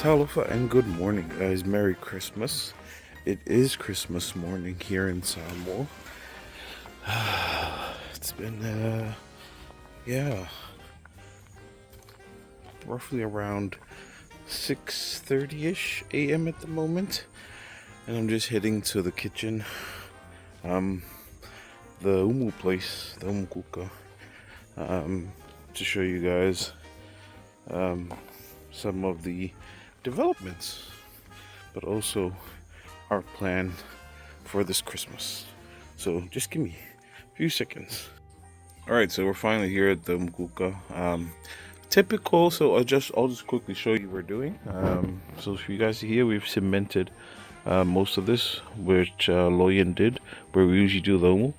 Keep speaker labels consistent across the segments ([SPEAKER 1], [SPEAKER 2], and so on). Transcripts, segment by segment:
[SPEAKER 1] Talofa and good morning, guys. Merry Christmas. It is Christmas morning here in Samoa. It's been, roughly around 6:30ish a.m. at the moment, and I'm just heading to the kitchen, the umu place, the umukuka, to show you guys some of the developments, but also our plan for this Christmas. So just give me a few seconds. All right, so we're finally here at the umukuka. Typical. So I'll just quickly show you what we're doing. So for you guys to hear, we've cemented most of this, which Loyan did, where we usually do the umu.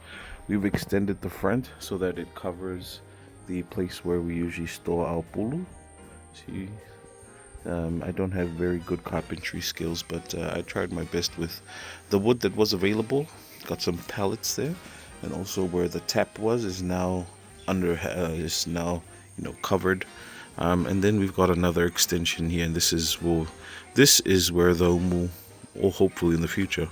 [SPEAKER 1] We've extended the front so that it covers the place where we usually store our pulu. See, I don't have very good carpentry skills, but I tried my best with the wood that was available. Got some pallets there, and also where the tap was is now covered. And then we've got another extension here, and this is where the umu, or hopefully in the future,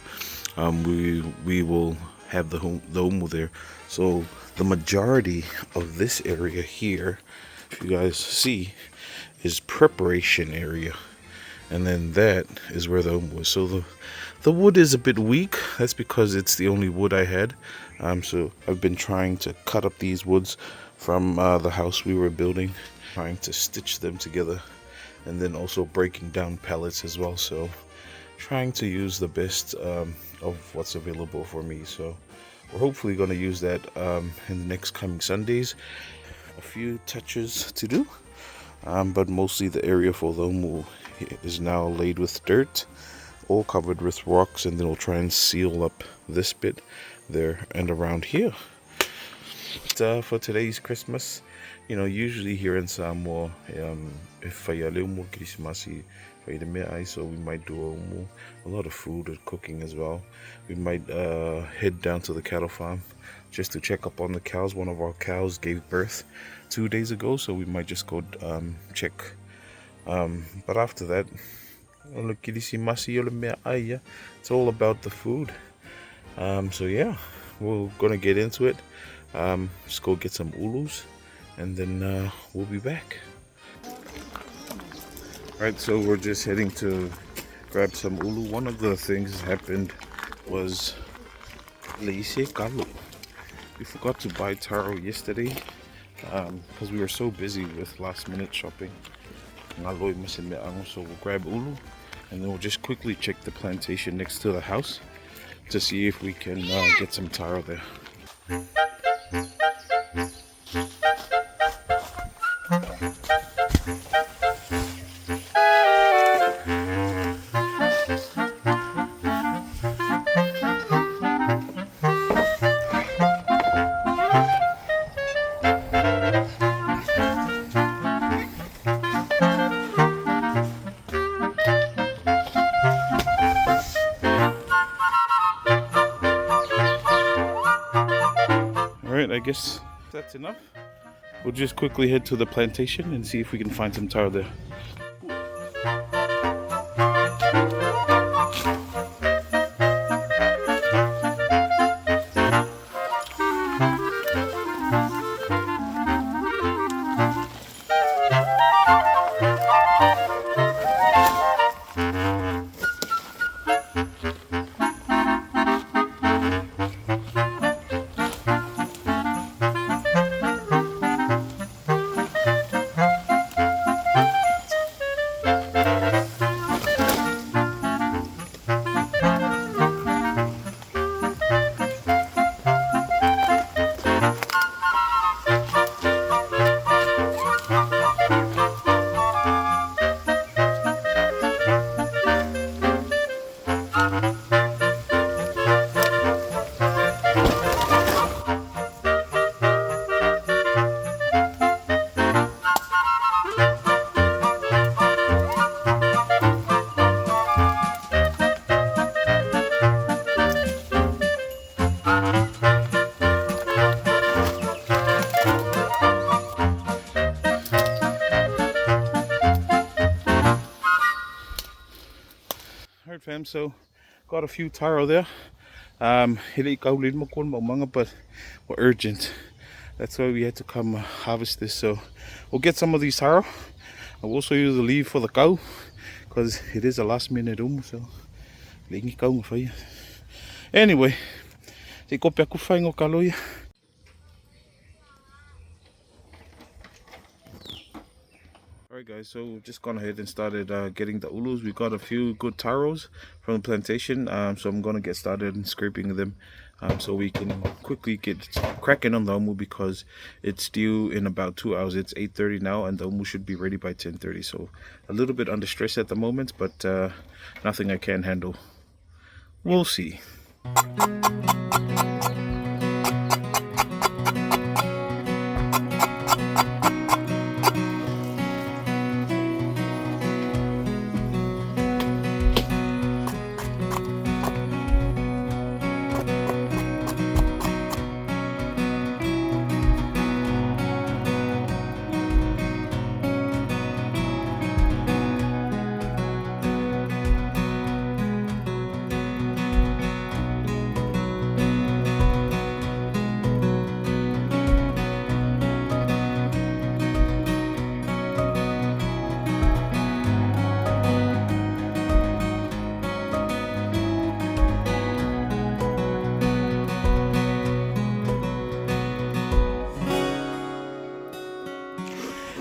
[SPEAKER 1] we will have the umu there. So the majority of this area here, if you guys see, is preparation area, and then that is where the umu is. So the wood is a bit weak. That's because it's the only wood I had. So I've been trying to cut up these woods from the house we were building, trying to stitch them together, and then also breaking down pallets as well. So trying to use the best of what's available for me. So we're hopefully going to use that in the next coming Sundays. A few touches to do, but mostly the area for the umu is now laid with dirt, all covered with rocks, and then we'll try and seal up this bit there and around here. But, for today's Christmas, usually here in Samoa, if umu Christmas, so we might do a lot of food and cooking as well. We might head down to the cattle farm just to check up on the cows. One of our cows gave birth 2 days ago, so we might just go check. But after that, it's all about the food. So yeah, we're gonna get into it. Just go get some ulus, and then we'll be back. Alright, so we're just heading to grab some ulu. One of the things that happened was we forgot to buy taro yesterday because we were so busy with last minute shopping. So we'll grab ulu, and then we'll just quickly check the plantation next to the house to see if we can get some taro there. Alright, I guess that's enough. We'll just quickly head to the plantation and see if we can find some taro there. Alright fam, so got a few taro there. But we're urgent. That's why we had to come harvest this. So we'll get some of these taro. I'll also use the leaf for the cow because it is a last minute so anyway, alright guys, so we've just gone ahead and started getting the ulus. We got a few good taros from the plantation, so I'm gonna get started in scraping them so we can quickly get cracking on the omu because it's due in about 2 hours. It's 8:30 now and the omu should be ready by 10:30, so a little bit under stress at the moment, but nothing I can't handle. We'll see.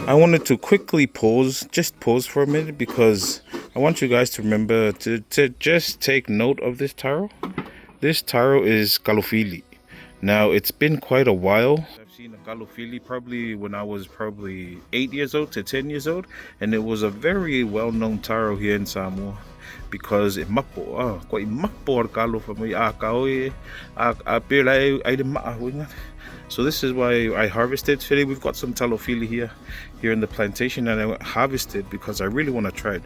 [SPEAKER 1] I wanted to quickly just pause for a minute because I want you guys to remember to just take note of this taro. This taro is kalofili. Now, it's been quite a while. I've seen a kalofili probably when I was 8 years old to 10 years old, and it was a very well-known taro here in Samoa because it so this is why I harvested today. We've got some talofili here in the plantation, and I harvested because I really want to try it.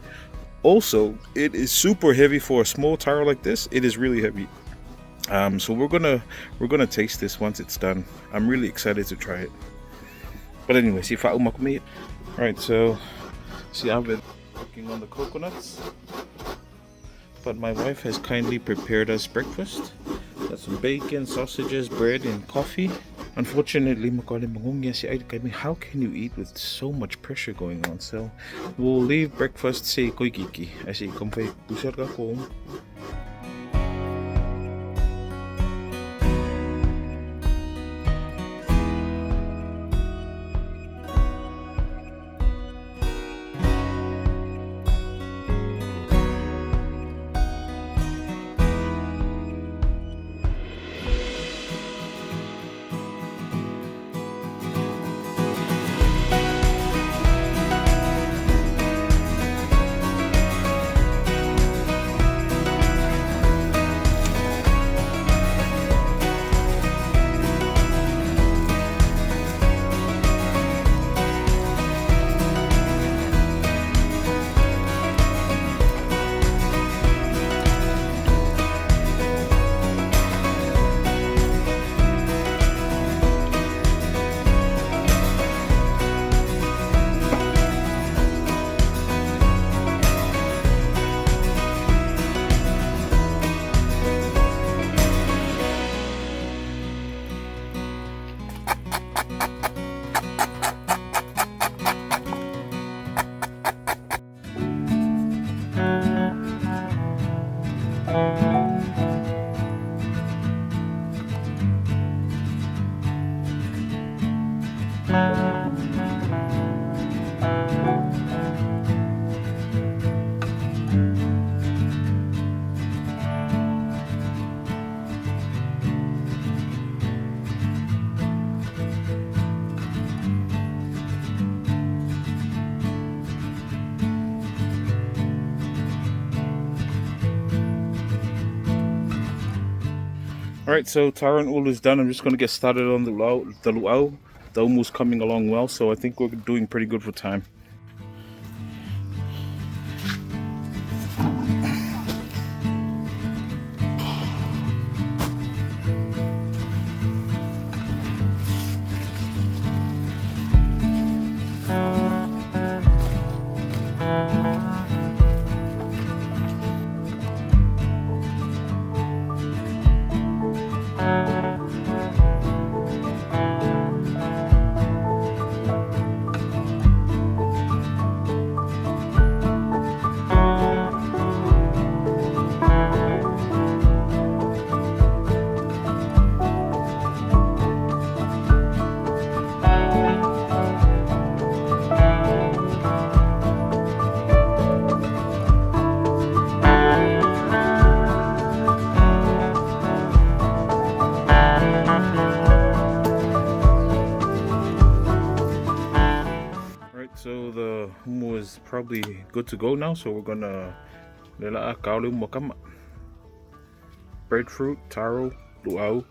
[SPEAKER 1] Also, it is super heavy for a small taro like this. It is really heavy. So we're gonna taste this once it's done. I'm really excited to try it. But anyway, see if I all right, so see, I've been working on the coconuts, but my wife has kindly prepared us breakfast. Got some bacon, sausages, bread, and coffee. Unfortunately, how can you eat with so much pressure going on? So we'll leave breakfast say koikiki. I say kompai pusar ka ko. Alright, so taro and ulu is done. I'm just going to get started on the luau. The omu's coming along well, so I think we're doing pretty good for time. So the humu is probably good to go now. So we're gonna lela kaole makama. Breadfruit, taro, luau.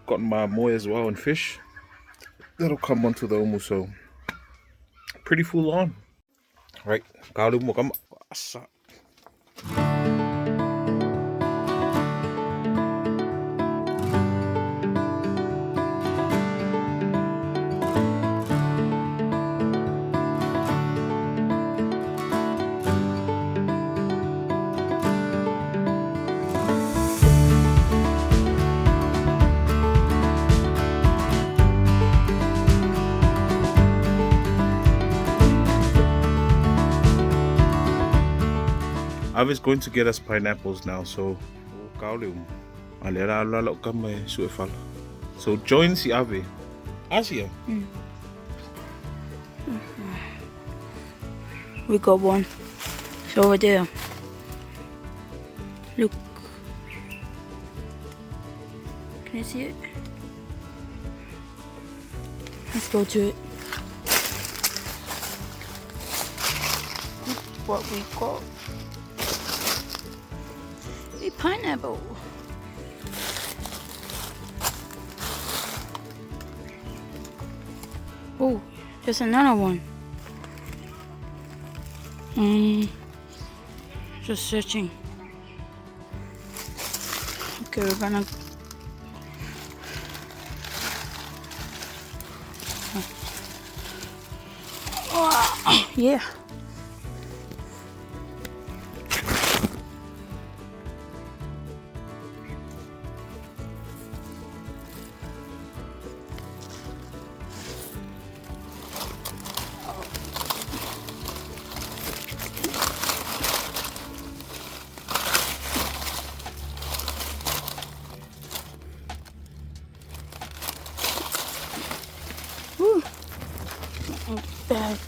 [SPEAKER 1] Got my moe as well and fish. That'll come onto the umu. So pretty full on. Right, kaole makama. Avi's going to get us pineapples now, so so join si Avi. Asia.
[SPEAKER 2] We got one. It's over there. Look. Can you see it? Let's go to it. Look what we got. A pineapple. Oh, there's another one. Just searching. Okay, we're gonna. Oh, yeah. Woo. Back.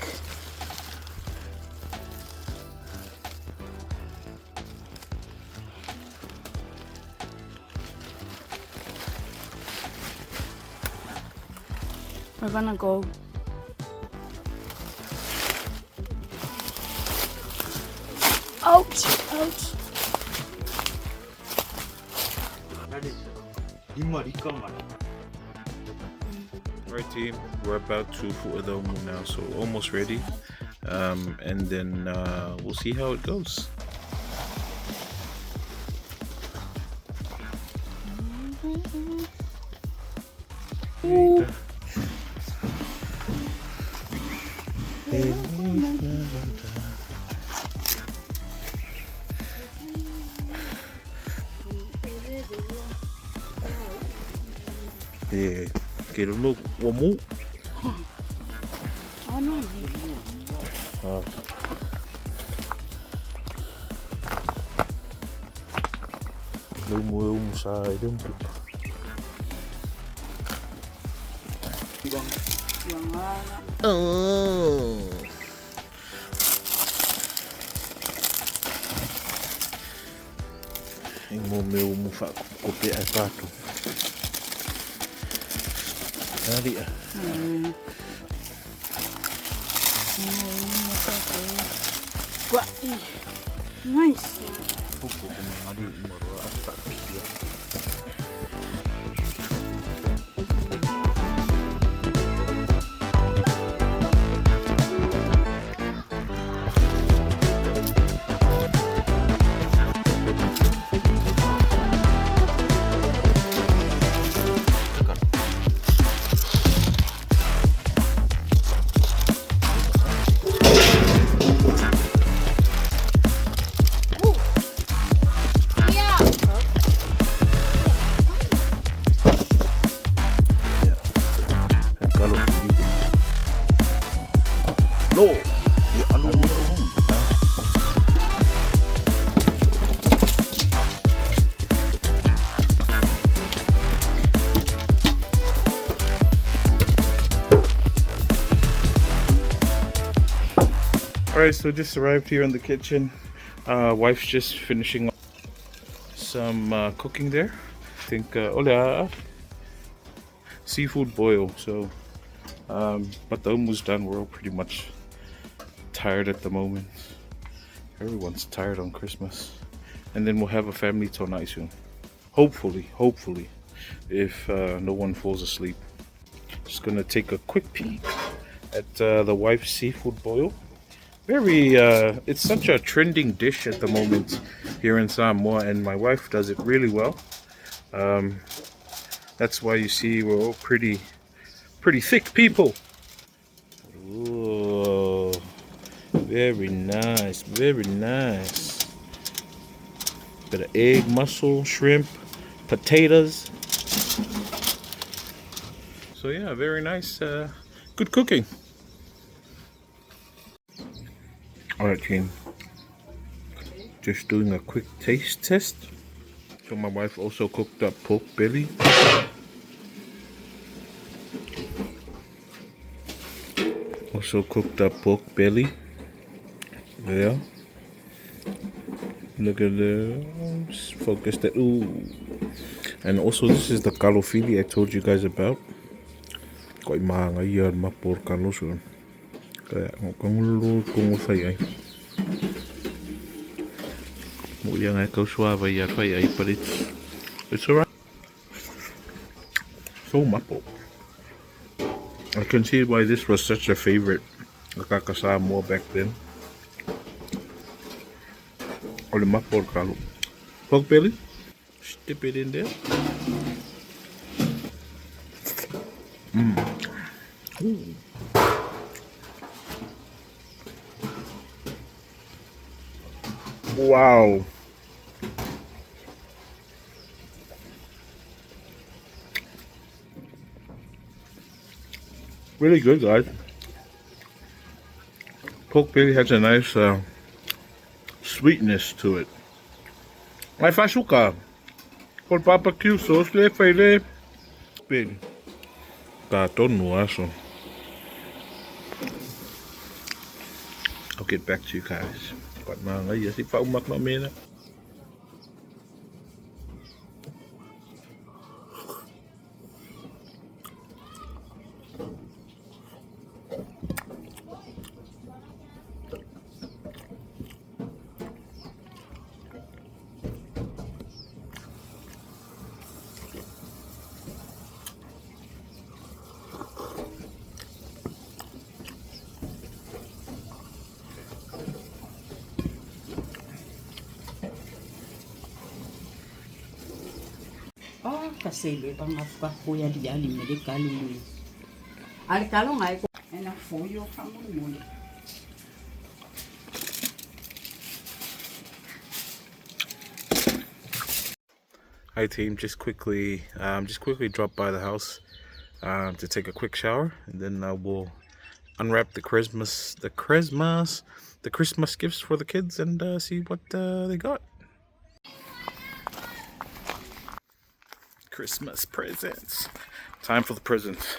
[SPEAKER 2] We're gonna go. Ouch! Ouch!
[SPEAKER 1] Right, team, we're about to put the umu now, so almost ready. And then we'll see how it goes.
[SPEAKER 2] Ooh.
[SPEAKER 1] Yeah, get a look. One more.
[SPEAKER 2] Oh no.
[SPEAKER 1] Umu side. Oh. Umu fa kopi ai pato. Ari ah.
[SPEAKER 2] Nice.
[SPEAKER 1] Alright, so just arrived here in the kitchen. Wife's just finishing some cooking there. I think seafood boil. So, but the umu's done. We're all pretty much tired at the moment. Everyone's tired on Christmas. And then we'll have a family tonight soon. Hopefully, if no one falls asleep. Just gonna take a quick peek at the wife's seafood boil. It's such a trending dish at the moment here in Samoa, and my wife does it really well. That's why you see we're all pretty thick people. Ooh, very nice, very nice. Bit of egg, mussel, shrimp, potatoes. So yeah, very nice, good cooking. Alright team, just doing a quick taste test. So my wife also cooked up pork belly. There. Look at the focus that. Ooh. And also this is the kalofili I told you guys about. Koi maanga ia mapor kaloso. Kaya kongulu kongusai ai. Mo yang ai kau suava ia fai ai, but it's alright. So mapo. I can see why this was such a favorite kakasa more back then. Or the mapor kalo. Pork belly. Dip it in there. Ooh. Wow. Really good, guys. Pork belly has a nice sweetness to it. Mai fasuka. For barbecue sauce le fai big. Ka tonu aso. I'll get back to you guys. But mga yasi pa umak na mina.
[SPEAKER 3] Kasele bangafuka kuya diali mele kalulu. Ali kalong ay ko ena foyo kamu.
[SPEAKER 1] Hi team, just quickly dropped by the house to take a quick shower, and then we'll unwrap the Christmas gifts for the kids and see what they got. Christmas presents. Time for the presents.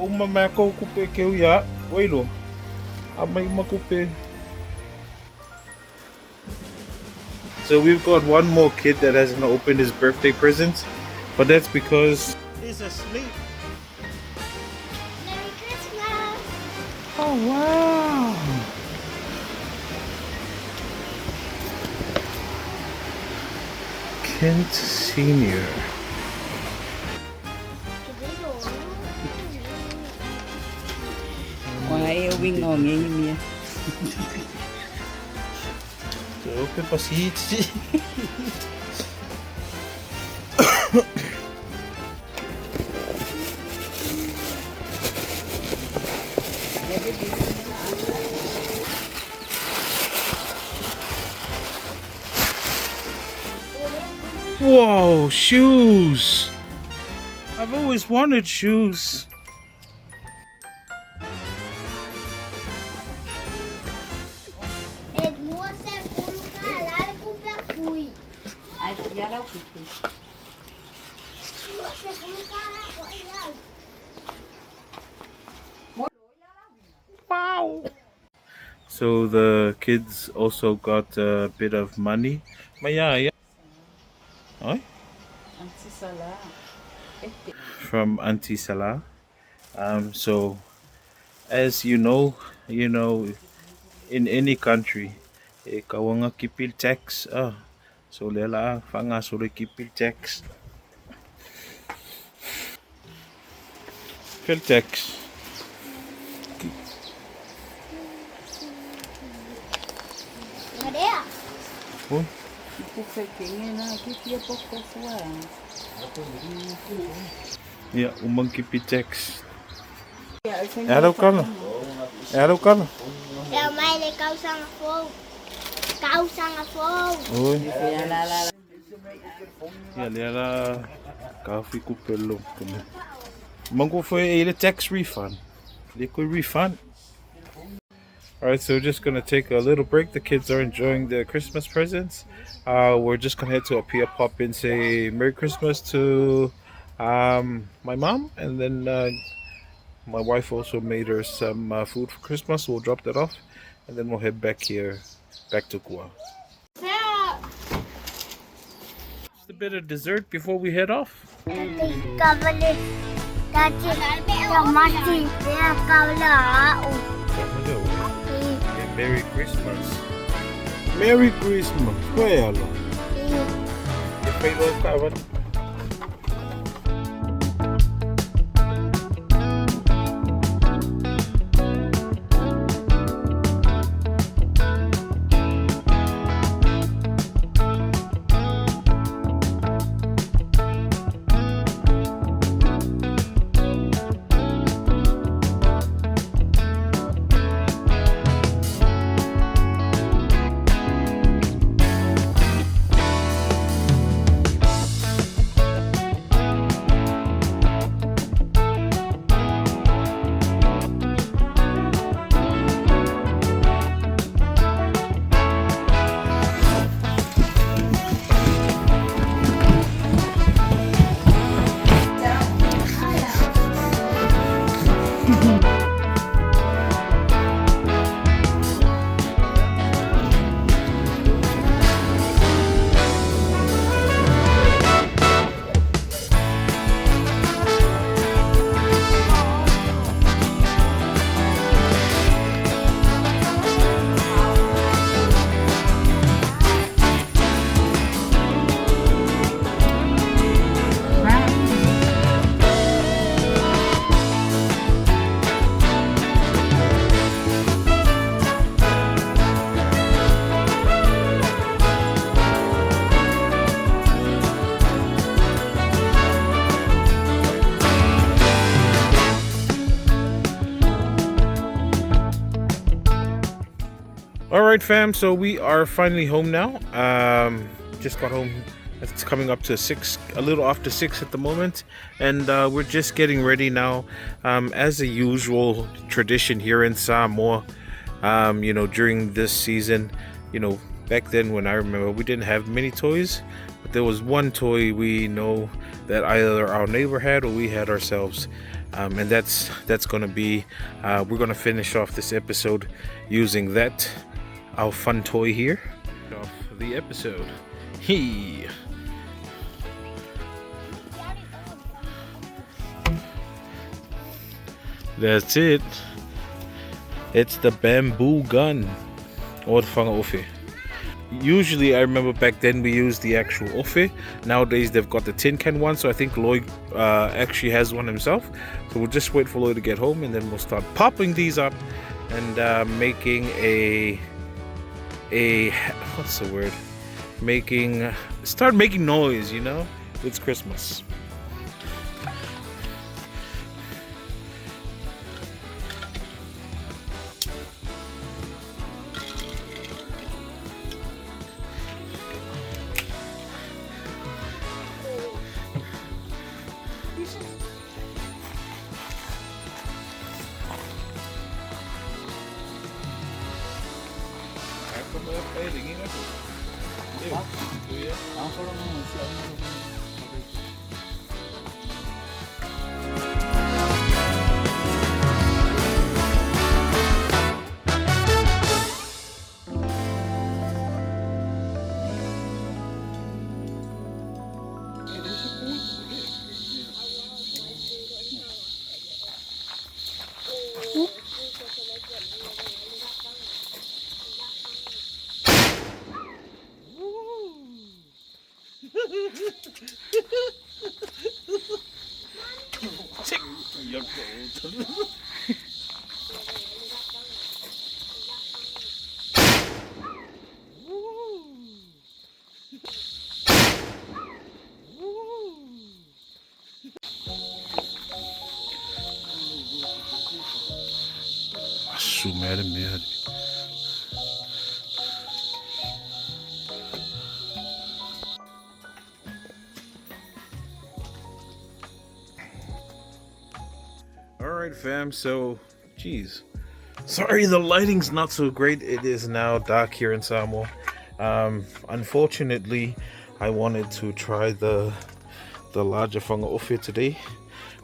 [SPEAKER 1] uma mako kupe keu ya. Oilo. Amay makupe. So we've got one more kid that hasn't opened his birthday presents, but that's because he's asleep.
[SPEAKER 4] Merry Christmas!
[SPEAKER 1] Oh wow! Kent Senior.
[SPEAKER 3] Why are we ngongeng here?
[SPEAKER 1] Open pasiti. Whoa, shoes! I've always wanted shoes.
[SPEAKER 4] Het moet zijn voor elkaar, laat ik op weg groeien.
[SPEAKER 3] Ai, ya la kupe.
[SPEAKER 4] Het moet zijn voor elkaar, laat ik op
[SPEAKER 1] Wow! So the kids also got a bit of money. Maar ja. Hoi?
[SPEAKER 3] Antisala.
[SPEAKER 1] From Auntie Salah. So as you know, in any country, kawanga kipil tax. So lela fanga sure kipil tax. Kipil tax.
[SPEAKER 4] Maar ja.
[SPEAKER 1] Hoi?
[SPEAKER 3] Kupe kenge na kipi poko fua.
[SPEAKER 1] Ja, umang kipil tax.
[SPEAKER 3] Ja,
[SPEAKER 1] Hello, Carla. Hello, Carla.
[SPEAKER 4] Ja, mij kous aan de vol. Kous aan de vol.
[SPEAKER 1] Hoi.
[SPEAKER 3] Ya la.
[SPEAKER 1] Ja, lela kafi kupelo. Mango for a tax refund. Liquid refund. Alright, so we're just gonna take a little break. The kids are enjoying the Christmas presents. We're just gonna head to Apia, pop in, say Merry Christmas to my mom, and then my wife also made her some food for Christmas. So we'll drop that off, and then we'll head back to Kua.
[SPEAKER 4] Ja.
[SPEAKER 1] Just a bit of dessert before we head off.
[SPEAKER 4] Dat is kabelit. Dat is tomatie. Ja, kabela.
[SPEAKER 1] Merry Christmas. Merry Christmas. Well, All right, fam. So we are finally home now. Just got home. It's coming up to 6, a little after 6 at the moment, and we're just getting ready now. As a usual tradition here in Samoa, during this season, back then when I remember, we didn't have many toys, but there was one toy we know that either our neighbor had or we had ourselves. and that's gonna be we're gonna finish off this episode using that, our fun toy here. Off the episode. He. That's it. It's the bamboo gun, or the fagaofe. Usually, I remember back then we used the actual ofe. Nowadays, they've got the tin can one, so I think Lloyd actually has one himself. So we'll just wait for Lloyd to get home, and then we'll start popping these up and making a what's the word? Start making noise. You know, it's Christmas. Alright fam, so geez, sorry the lighting's not so great. It is now dark here in Samoa. Unfortunately, I wanted to try the larger fagaofe today,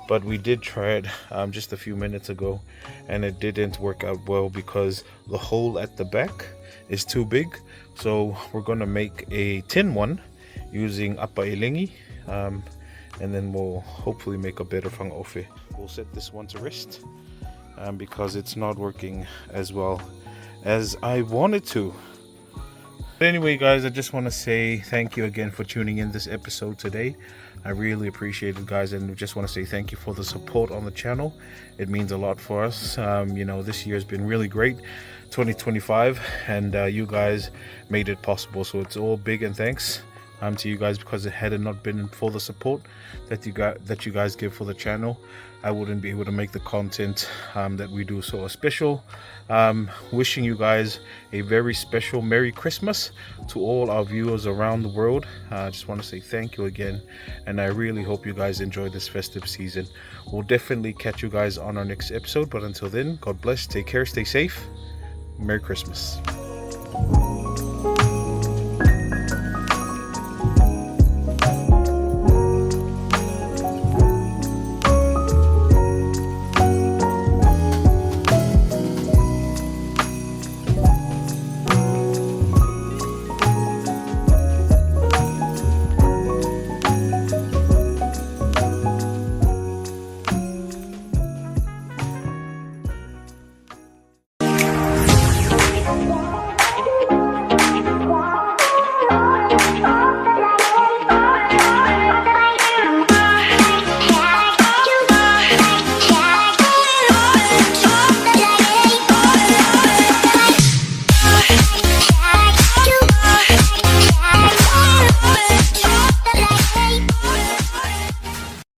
[SPEAKER 1] but we did try it just a few minutes ago, and it didn't work out well because the hole at the back is too big. So we're gonna make a tin one using apia, and then we'll hopefully make a better fagaofe. We'll set this one to rest because it's not working as well as I wanted to. But anyway guys, I just want to say thank you again for tuning in this episode today. I really appreciate it guys, and just want to say thank you for the support on the channel. It means a lot for us. You know, this year has been really great, 2025, and you guys made it possible, so it's all big and thanks to you guys, because it had it not been for the support that you guys give for the channel, I wouldn't be able to make the content that we do. So a special wishing you guys a very special Merry Christmas to all our viewers around the world. I just want to say thank you again, and I really hope you guys enjoy this festive season. We'll definitely catch you guys on our next episode, but until then, God bless, take care, stay safe, Merry Christmas.